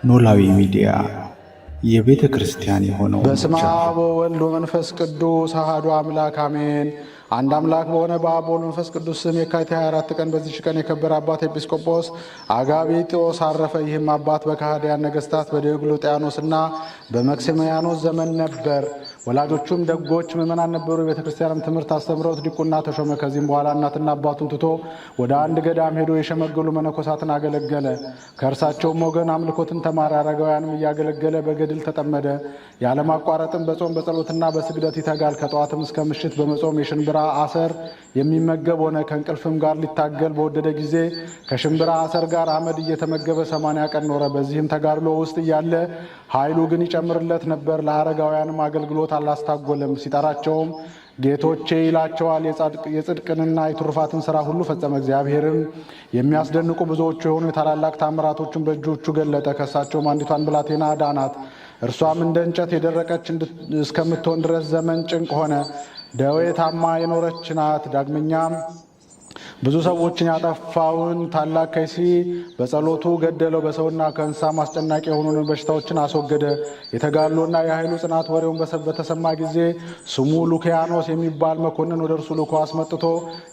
ኖላዊ ሚዲያ የቤተ ክርስቲያን የሆነው በስመ አብ ወወልድ ወመንፈስ ቅዱስ አሐዱ አምላክ አሜን። አንድ አምላክ በሆነ በአብ ወልድ መንፈስ ቅዱስ ስም የካቲት 24 ቀን በዚች ቀን የከበረ አባት ኤጲስቆጶስ አጋቢጦስ አረፈ። ይህም አባት በከሃዲያን ነገሥታት በዲዮቅልጥያኖስና በመክስሚያኖስ ዘመን ነበር። ወላጆቹም ደጎች ምዕመናን ነበሩ። የቤተ ክርስቲያንም ትምህርት አስተምረውት ዲቁና ተሾመ። ከዚህም በኋላ እናትና አባቱን ትቶ ወደ አንድ ገዳም ሄዶ የሸመገሉ መነኮሳትን አገለገለ። ከእርሳቸውም ወገን አምልኮትን ተማረ። አረጋውያንም እያገለገለ በገድል ተጠመደ። ያለማቋረጥም በጾም በጸሎትና በስግደት ይተጋል። ከጠዋትም እስከ ምሽት በመጾም የሽንብራ አሰር የሚመገብ ሆነ። ከእንቅልፍም ጋር ሊታገል በወደደ ጊዜ ከሽንብራ አሰር ጋር አመድ እየተመገበ 80 ቀን ኖረ። በዚህም ተጋድሎ ውስጥ እያለ ኃይሉ ግን ይጨምርለት ነበር። ለአረጋውያንም አገልግሎት አላስታጎለም። ሲጠራቸውም ጌቶቼ ይላቸዋል። የጽድቅንና የትሩፋትን ሥራ ሁሉ ፈጸመ። እግዚአብሔርም የሚያስደንቁ ብዙዎቹ የሆኑ የታላላቅ ታምራቶችን በእጆቹ ገለጠ። ከእሳቸውም አንዲቷን ብላቴና ዳናት። እርሷም እንደ እንጨት የደረቀች እስከምትሆን ድረስ ዘመን ጭንቅ ሆነ። ደዌ ታማ የኖረች ናት። ዳግመኛም ብዙ ሰዎችን ያጠፋውን ታላቅ ከይሲ በጸሎቱ ገደለው። በሰውና ከእንስሳም አስጨናቂ የሆኑ በሽታዎችን አስወገደ። የተጋድሎና የኃይሉ ጽናት ወሬውን በተሰማ ጊዜ ስሙ ሉኪያኖስ የሚባል መኮንን ወደ እርሱ ልኮ አስመጥቶ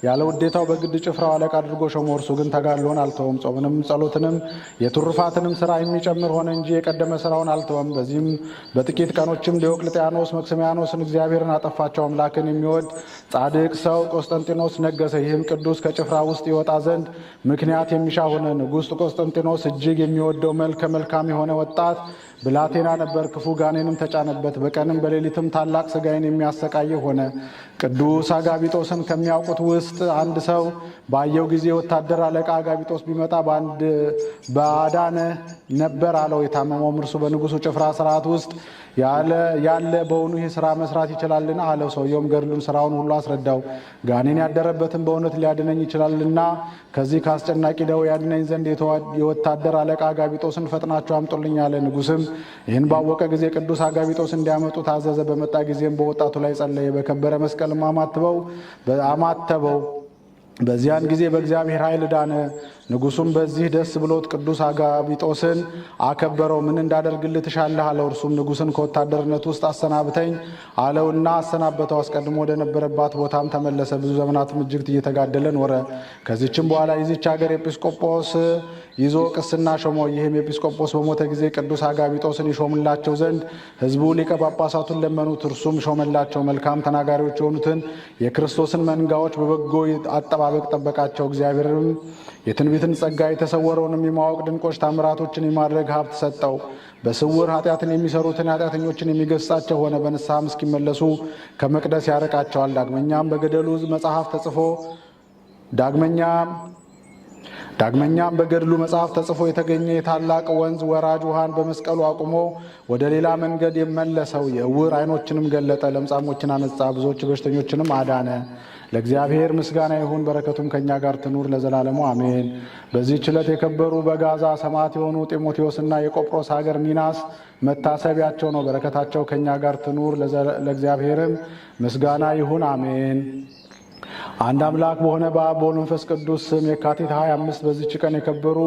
ያለ ውዴታው በግድ ጭፍራው አለቃ አድርጎ ሾመው። እርሱ ግን ተጋድሎን አልተወም። ጾምንም ጸሎትንም የትሩፋትንም ሥራ የሚጨምር ሆነ እንጂ የቀደመ ሥራውን አልተወም። በዚህም በጥቂት ቀኖችም ዲዮቅልጥያኖስ መክስሚያኖስን እግዚአብሔርን አጠፋቸው። አምላክን የሚወድ ጻድቅ ሰው ቆስጠንጢኖስ ነገሰ። ይህም ቅዱስ ጭፍራ ውስጥ ይወጣ ዘንድ ምክንያት የሚሻ ሆነ። ንጉሥ ቆስጠንጢኖስ እጅግ የሚወደው መልከ መልካም የሆነ ወጣት ብላቴና ነበር። ክፉ ጋኔንም ተጫነበት። በቀንም በሌሊትም ታላቅ ሥጋይን የሚያሰቃየው ሆነ። ቅዱስ አጋቢጦስን ከሚያውቁት ውስጥ አንድ ሰው ባየው ጊዜ ወታደር አለቃ አጋቢጦስ ቢመጣ በአዳነ ነበር አለው። የታመመውም እርሱ በንጉሡ ጭፍራ ስርዓት ውስጥ ያለ በውኑ ይህ ሥራ መስራት ይችላልን? አለው። ሰውየውም ገድሉን ሥራውን ሁሉ አስረዳው። ጋኔን ያደረበትን በእውነት ሊያድነኝ ይችላልና ከዚህ ከአስጨናቂ ደዌ ያድነኝ ዘንድ የወታደር አለቃ አጋቢጦስን ፈጥናችሁ አምጡልኝ አለ። ንጉሥም ይህን ባወቀ ጊዜ ቅዱስ አጋቢጦስ እንዲያመጡ ታዘዘ። በመጣ ጊዜም በወጣቱ ላይ ጸለየ። በከበረ መስቀልም አማተበው። በዚያን ጊዜ በእግዚአብሔር ኃይል ዳነ። ንጉሡም በዚህ ደስ ብሎት ቅዱስ አጋቢጦስን አከበረው። ምን እንዳደርግልህ ትሻለህ አለው። እርሱም ንጉሥን ከወታደርነት ውስጥ አሰናብተኝ አለውና አሰናበተው። አስቀድሞ ወደ ነበረባት ቦታም ተመለሰ። ብዙ ዘመናትም እጅግ እየተጋደለ ኖረ። ከዚችም በኋላ የዚች ሀገር ኤጲስቆጶስ ይዞ ቅስና ሾመው። ይህም ኤጲስቆጶስ በሞተ ጊዜ ቅዱስ አጋቢጦስን ይሾምላቸው ዘንድ ሕዝቡ ሊቀ ጳጳሳቱን ለመኑት። እርሱም ሾመላቸው። መልካም ተናጋሪዎች የሆኑትን የክርስቶስን መንጋዎች በበጎ አጠባበቅ ጠበቃቸው። እግዚአብሔርም የትንቢትን ጸጋ የተሰወረውንም የማወቅ ድንቆች ታምራቶችን የማድረግ ሀብት ሰጠው። በስውር ኃጢአትን የሚሰሩትን ኃጢአተኞችን የሚገሥጻቸው ሆነ። በንስሐም እስኪመለሱ ከመቅደስ ያርቃቸዋል። ዳግመኛም በገድሉ መጽሐፍ ተጽፎ የተገኘ የታላቅ ወንዝ ወራጅ ውሃን በመስቀሉ አቁሞ ወደ ሌላ መንገድ የመለሰው። የዕውር ዓይኖችንም ገለጠ። ለምጻሞችን አነጻ። ብዙዎች በሽተኞችንም አዳነ። ለእግዚአብሔር ምስጋና ይሁን፣ በረከቱም ከእኛ ጋር ትኑር ለዘላለሙ አሜን። በዚህች ዕለት የከበሩ በጋዛ ሰማዕት የሆኑ ጢሞቴዎስና የቆጵሮስ ሀገር ሚናስ መታሰቢያቸው ነው። በረከታቸው ከእኛ ጋር ትኑር፣ ለእግዚአብሔርም ምስጋና ይሁን አሜን። አንድ አምላክ በሆነ በአብ በወልድ መንፈስ ቅዱስ ስም የካቲት 25 በዚች ቀን የከበሩ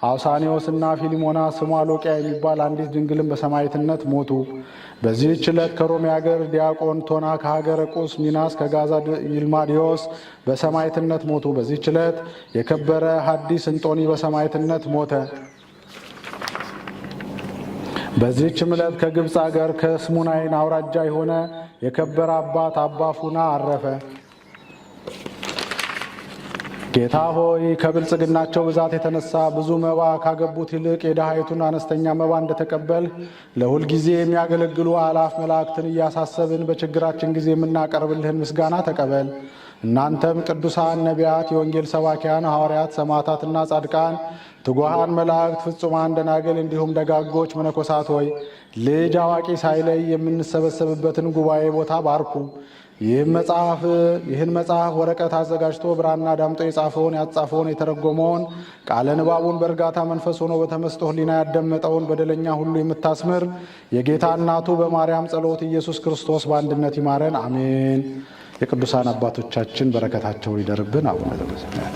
አውሳኒዮስና ፊሊሞና ስሟ ሎቂያ የሚባል አንዲት ድንግልን በሰማዕትነት ሞቱ። በዚህች ዕለት ከሮሜ ሀገር ዲያቆን ቶና፣ ከሀገረ ቁስ ሚናስ፣ ከጋዛ ይልማዲዮስ በሰማዕትነት ሞቱ። በዚህች ዕለት የከበረ ሐዲስ እንጦኒ በሰማዕትነት ሞተ። በዚህችም ዕለት ከግብፅ ሀገር ከስሙናይን አውራጃ የሆነ የከበረ አባት አባ ፉና አረፈ። ጌታ ሆይ ከብልጽግናቸው ብዛት የተነሳ ብዙ መባ ካገቡት ይልቅ የድሃይቱን አነስተኛ መባ እንደተቀበል ለሁል ጊዜ የሚያገለግሉ አላፍ መላእክትን እያሳሰብን በችግራችን ጊዜ የምናቀርብልህን ምስጋና ተቀበል። እናንተም ቅዱሳን ነቢያት፣ የወንጌል ሰባኪያን ሐዋርያት፣ ሰማዕታትና ጻድቃን፣ ትጉሃን መላእክት፣ ፍጹማን ደናግል እንዲሁም ደጋጎች መነኮሳት ሆይ ልጅ አዋቂ ሳይለይ የምንሰበሰብበትን ጉባኤ ቦታ ባርኩ። ይህን መጽሐፍ ወረቀት አዘጋጅቶ ብራና ዳምጦ የጻፈውን ያጻፈውን የተረጎመውን ቃለ ንባቡን በእርጋታ መንፈስ ሆኖ በተመስጦ ሕሊና ያደመጠውን በደለኛ ሁሉ የምታስምር የጌታ እናቱ በማርያም ጸሎት ኢየሱስ ክርስቶስ በአንድነት ይማረን አሜን። የቅዱሳን አባቶቻችን በረከታቸው ይደርብን። አቡነ ዘበሰማያት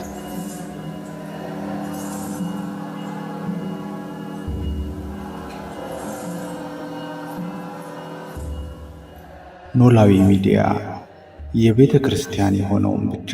ኖላዊ ሚዲያ የቤተ ክርስቲያን የሆነውን ብቻ